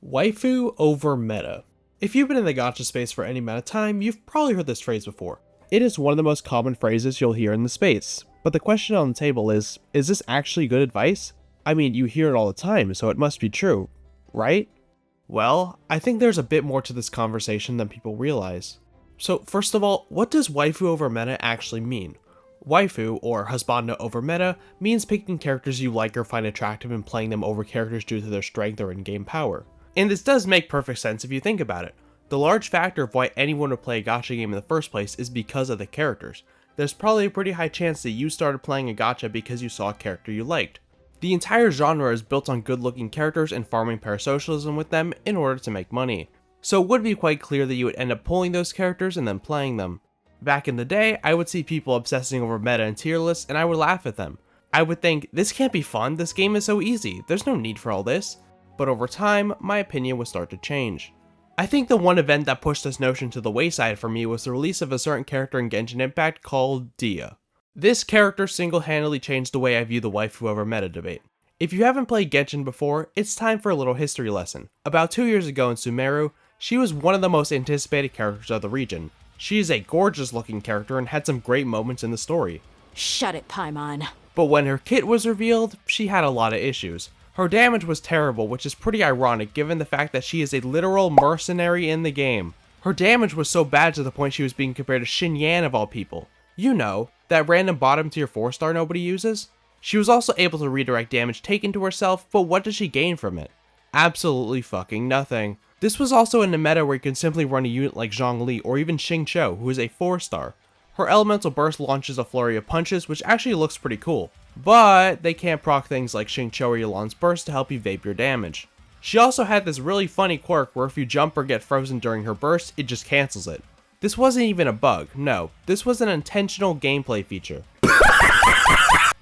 Waifu Over Meta. If you've been in the gacha space for any amount of time, you've probably heard this phrase before. It is one of the most common phrases you'll hear in the space, but the question on the table is this actually good advice? I mean, you hear it all the time, so it must be true, right? Well, I think there's a bit more to this conversation than people realize. So first of all, what does waifu over meta actually mean? Waifu, or husbando over meta, means picking characters you like or find attractive and playing them over characters due to their strength or in-game power. And this does make perfect sense if you think about it. The large factor of why anyone would play a gacha game in the first place is because of the characters. There's probably a pretty high chance that you started playing a gacha because you saw a character you liked. The entire genre is built on good-looking characters and farming parasocialism with them in order to make money. So it would be quite clear that you would end up pulling those characters and then playing them. Back in the day, I would see people obsessing over meta and tier lists and I would laugh at them. I would think, this can't be fun, this game is so easy, there's no need for all this. But over time, my opinion would start to change. I think the one event that pushed this notion to the wayside for me was the release of a certain character in Genshin Impact called Dia. This character single-handedly changed the way I view the waifu over meta debate. If you haven't played Genshin before, it's time for a little history lesson. About 2 years ago in Sumeru, she was one of the most anticipated characters of the region. She is a gorgeous looking character and had some great moments in the story. Shut it, Paimon. But when her kit was revealed, she had a lot of issues. Her damage was terrible, which is pretty ironic given the fact that she is a literal mercenary in the game. Her damage was so bad to the point she was being compared to Shin Yan of all people. You know, that random bottom tier 4-star nobody uses? She was also able to redirect damage taken to herself, but what does she gain from it? Absolutely fucking nothing. This was also in a meta where you can simply run a unit like Zhongli or even Xingqiu, who is a 4-star. Her elemental burst launches a flurry of punches, which actually looks pretty cool. But they can't proc things like Xingqiu or Yulan's burst to help evade your damage. She also had this really funny quirk where if you jump or get frozen during her burst, it just cancels it. This wasn't even a bug, no, this was an intentional gameplay feature.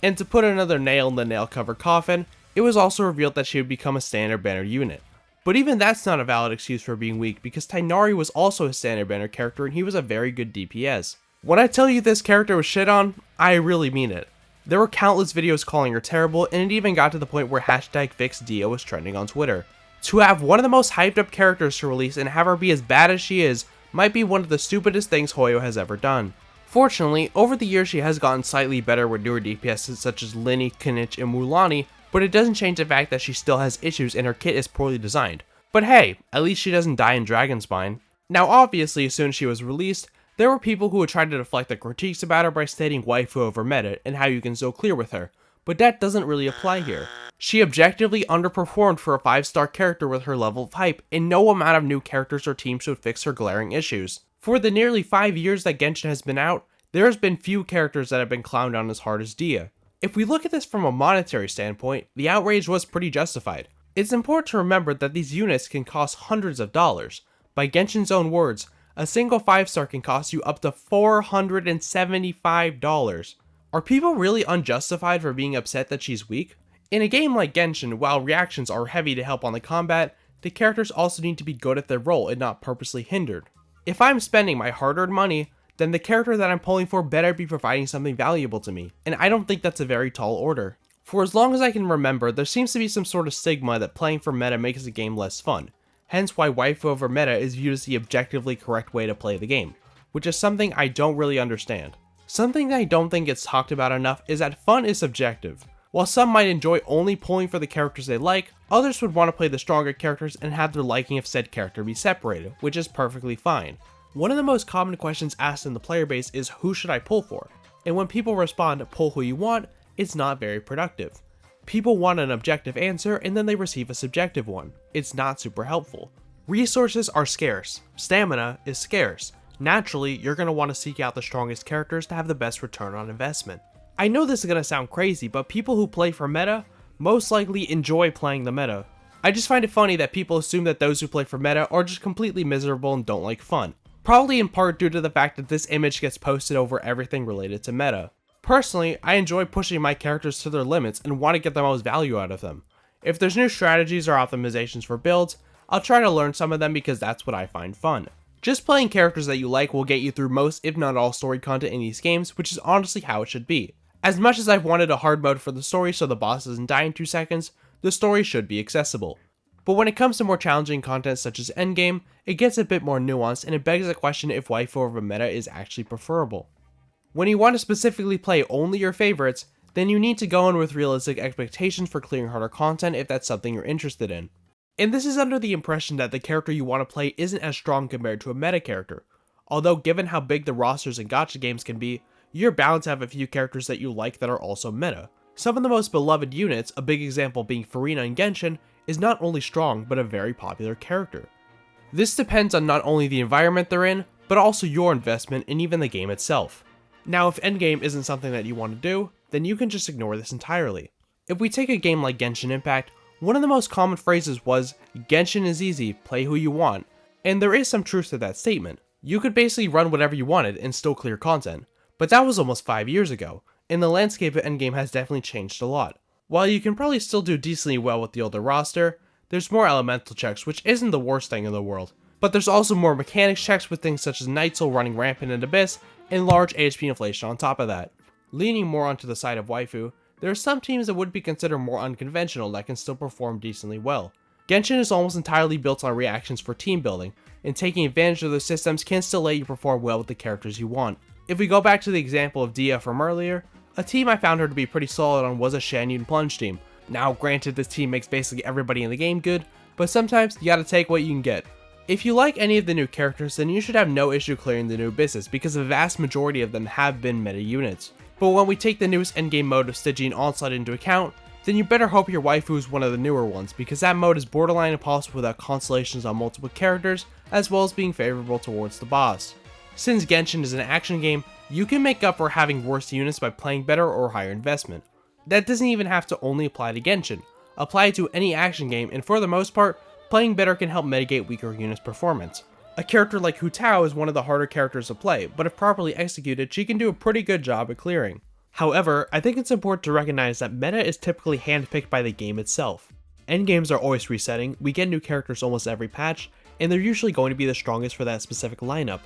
And to put another nail in the nail-covered coffin, it was also revealed that she would become a standard banner unit. But even that's not a valid excuse for being weak because Tighnari was also a standard banner character and he was a very good DPS. When I tell you this character was shit on, I really mean it. There were countless videos calling her terrible and it even got to the point where #FixDia was trending on Twitter. To have one of the most hyped up characters to release and have her be as bad as she is might be one of the stupidest things Hoyo has ever done. Fortunately, over the years she has gotten slightly better with newer DPSs such as Linny, Kinich, and Mulani, but it doesn't change the fact that she still has issues and her kit is poorly designed. But hey, at least she doesn't die in Dragonspine. Now obviously as soon as she was released, there were people who would try to deflect the critiques about her by stating waifu over meta and how you can so clear with her, but that doesn't really apply here. She objectively underperformed for a 5-star character with her level of hype, and no amount of new characters or teams would fix her glaring issues. For the nearly 5 years that Genshin has been out, there has been few characters that have been clowned on as hard as Dia. If we look at this from a monetary standpoint, the outrage was pretty justified. It's important to remember that these units can cost hundreds of dollars. By Genshin's own words, a single 5-star can cost you up to $475. Are people really unjustified for being upset that she's weak? In a game like Genshin, while reactions are heavy to help on the combat, the characters also need to be good at their role and not purposely hindered. If I'm spending my hard-earned money, then the character that I'm pulling for better be providing something valuable to me, and I don't think that's a very tall order. For as long as I can remember, there seems to be some sort of stigma that playing for meta makes the game less fun, hence why waifu over meta is viewed as the objectively correct way to play the game, which is something I don't really understand. Something that I don't think gets talked about enough is that fun is subjective. While some might enjoy only pulling for the characters they like, others would want to play the stronger characters and have their liking of said character be separated, which is perfectly fine. One of the most common questions asked in the player base is who should I pull for? And when people respond pull who you want, it's not very productive. People want an objective answer and then they receive a subjective one. It's not super helpful. Resources are scarce. Stamina is scarce. Naturally, you're going to want to seek out the strongest characters to have the best return on investment. I know this is going to sound crazy, but people who play for meta most likely enjoy playing the meta. I just find it funny that people assume that those who play for meta are just completely miserable and don't like fun. Probably in part due to the fact that this image gets posted over everything related to meta. Personally, I enjoy pushing my characters to their limits and want to get the most value out of them. If there's new strategies or optimizations for builds, I'll try to learn some of them because that's what I find fun. Just playing characters that you like will get you through most if not all story content in these games, which is honestly how it should be. As much as I've wanted a hard mode for the story so the boss doesn't die in 2 seconds, the story should be accessible. But when it comes to more challenging content such as endgame, it gets a bit more nuanced and it begs the question if Waifu Over Meta is actually preferable. When you want to specifically play only your favorites, then you need to go in with realistic expectations for clearing harder content if that's something you're interested in. And this is under the impression that the character you want to play isn't as strong compared to a meta character. Although given how big the rosters in gacha games can be, you're bound to have a few characters that you like that are also meta. Some of the most beloved units, a big example being Farina in Genshin, is not only strong but a very popular character. This depends on not only the environment they're in, but also your investment and even the game itself. Now if endgame isn't something that you want to do, then you can just ignore this entirely. If we take a game like Genshin Impact, one of the most common phrases was, "Genshin is easy, play who you want," and there is some truth to that statement. You could basically run whatever you wanted and still clear content, but that was almost 5 years ago, and the landscape of endgame has definitely changed a lot. While you can probably still do decently well with the older roster, there's more elemental checks, which isn't the worst thing in the world, but there's also more mechanics checks with things such as Night Soul running rampant in Abyss, and large HP inflation on top of that. Leaning more onto the side of waifu, there are some teams that would be considered more unconventional that can still perform decently well. Genshin is almost entirely built on reactions for team building, and taking advantage of those systems can still let you perform well with the characters you want. If we go back to the example of Dia from earlier, a team I found her to be pretty solid on was a Shanyun Plunge team. Now granted, this team makes basically everybody in the game good, but sometimes you gotta take what you can get. If you like any of the new characters, then you should have no issue clearing the new abysses because the vast majority of them have been meta units. But when we take the newest endgame mode of Stygian Onslaught into account, then you better hope your waifu is one of the newer ones because that mode is borderline impossible without constellations on multiple characters, as well as being favorable towards the boss. Since Genshin is an action game, you can make up for having worse units by playing better or higher investment. That doesn't even have to only apply to Genshin. Apply it to any action game, and for the most part, playing better can help mitigate weaker units' performance. A character like Hu Tao is one of the harder characters to play, but if properly executed, she can do a pretty good job at clearing. However, I think it's important to recognize that meta is typically handpicked by the game itself. Endgames are always resetting, we get new characters almost every patch, and they're usually going to be the strongest for that specific lineup.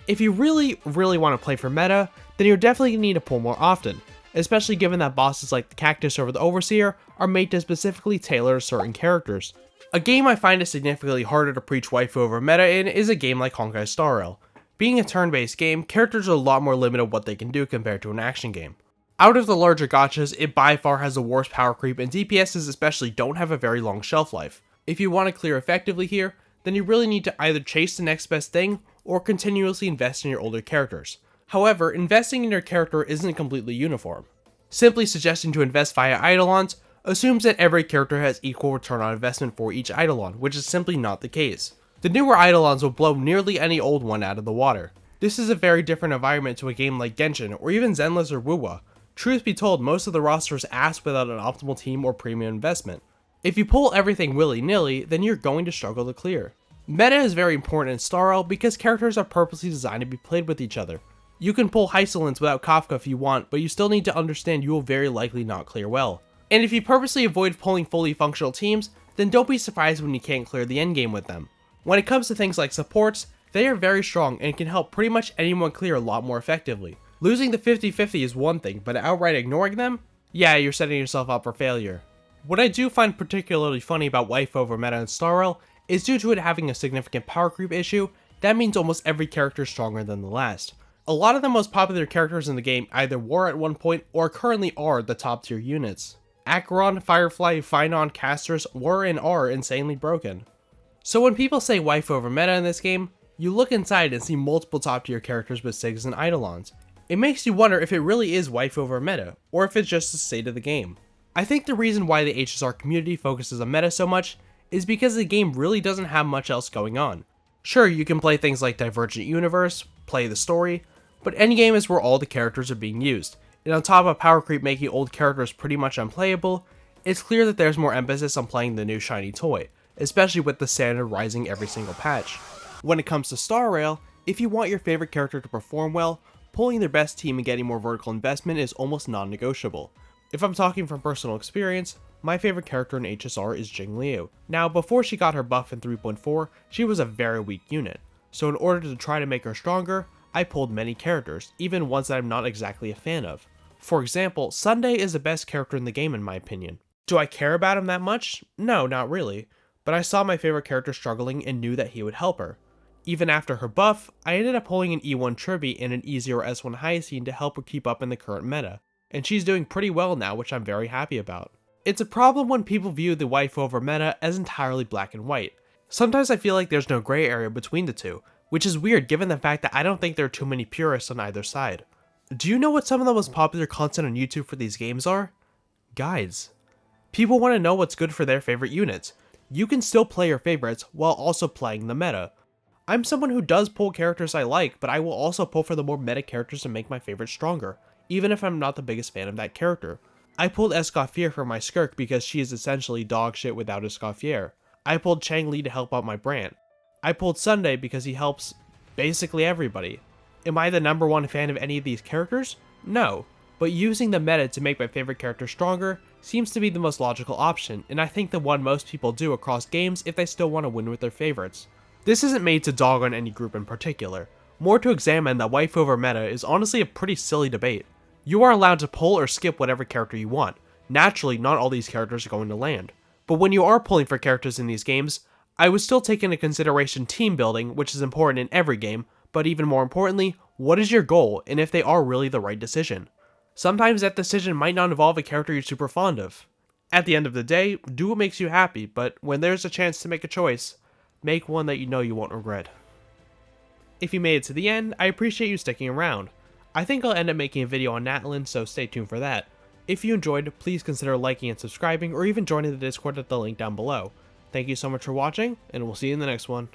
If you really want to play for meta, then you're definitely going to need to pull more often, especially given that bosses like the Cactus or the Overseer are made to specifically tailor to certain characters. A game I find it significantly harder to preach waifu over meta in is a game like Honkai Star Rail. Being a turn-based game, characters are a lot more limited what they can do compared to an action game. Out of the larger gachas, it by far has the worst power creep, and DPSs especially don't have a very long shelf life. If you want to clear effectively here, then you really need to either chase the next best thing, or continuously invest in your older characters. However, investing in your character isn't completely uniform. Simply suggesting to invest via Eidolons assumes that every character has equal return on investment for each Eidolon, which is simply not the case. The newer Eidolons will blow nearly any old one out of the water. This is a very different environment to a game like Genshin, or even Zenless or Wuwa. Truth be told, most of the roster is ass without an optimal team or premium investment. If you pull everything willy-nilly, then you're going to struggle to clear. Meta is very important in Star Rail because characters are purposely designed to be played with each other. You can pull Hysolence without Kafka if you want, but you still need to understand you will very likely not clear well. And if you purposely avoid pulling fully functional teams, then don't be surprised when you can't clear the endgame with them. When it comes to things like supports, they are very strong and can help pretty much anyone clear a lot more effectively. Losing the 50-50 is one thing, but outright ignoring them? Yeah, you're setting yourself up for failure. What I do find particularly funny about Waifu Over Meta and Star Rail is due to it having a significant power creep issue, that means almost every character is stronger than the last. A lot of the most popular characters in the game either were at one point or currently are the top tier units. Acheron, Firefly, Phynon, Casters were and are insanely broken. So when people say Waifu Over Meta in this game, you look inside and see multiple top tier characters with Sigs and Eidolons. It makes you wonder if it really is Waifu Over Meta, or if it's just the state of the game. I think the reason why the HSR community focuses on meta so much is because the game really doesn't have much else going on. Sure, you can play things like Divergent Universe, play the story, but endgame is where all the characters are being used, and on top of power creep making old characters pretty much unplayable, it's clear that there's more emphasis on playing the new shiny toy, especially with the standard rising every single patch. When it comes to Star Rail, if you want your favorite character to perform well, pulling their best team and getting more vertical investment is almost non-negotiable. If I'm talking from personal experience, my favorite character in HSR is Jing Liu. Now, before she got her buff in 3.4, she was a very weak unit, so in order to try to make her stronger, I pulled many characters, even ones that I'm not exactly a fan of. For example, Sunday is the best character in the game in my opinion. Do I care about him that much? No, not really. but I saw my favorite character struggling and knew that he would help her. Even after her buff, I ended up pulling an E1 Tribby and an E0 S1 Hyacine to help her keep up in the current meta, and she's doing pretty well now, which I'm very happy about. It's a problem when people view the Waifu Over Meta as entirely black and white. Sometimes I feel like there's no gray area between the two, which is weird given the fact that I don't think there are too many purists on either side. Do you know what some of the most popular content on YouTube for these games are? Guides. People want to know what's good for their favorite units. You can still play your favorites while also playing the meta. I'm someone who does pull characters I like, but I will also pull for the more meta characters to make my favorite stronger, even if I'm not the biggest fan of that character. I pulled Escoffier for my Skirk because she is essentially dog shit without Escoffier. I pulled Chang Li to help out my Brant. I pulled Sunday because he helps basically everybody. Am I the number one fan of any of these characters? No, but using the meta to make my favorite character stronger seems to be the most logical option, and I think the one most people do across games if they still want to win with their favorites. This isn't made to dog on any group in particular, more to examine that Waifu Over Meta is honestly a pretty silly debate. You are allowed to pull or skip whatever character you want. Naturally, not all these characters are going to land. But when you are pulling for characters in these games, I would still take into consideration team building, which is important in every game, but even more importantly, what is your goal and if they are really the right decision. Sometimes that decision might not involve a character you're super fond of. At the end of the day, do what makes you happy, but when there's a chance to make a choice, make one that you know you won't regret. If you made it to the end, I appreciate you sticking around. I think I'll end up making a video on Natlin, so stay tuned for that. If you enjoyed, please consider liking and subscribing, or even joining the Discord at the link down below. Thank you so much for watching, and we'll see you in the next one.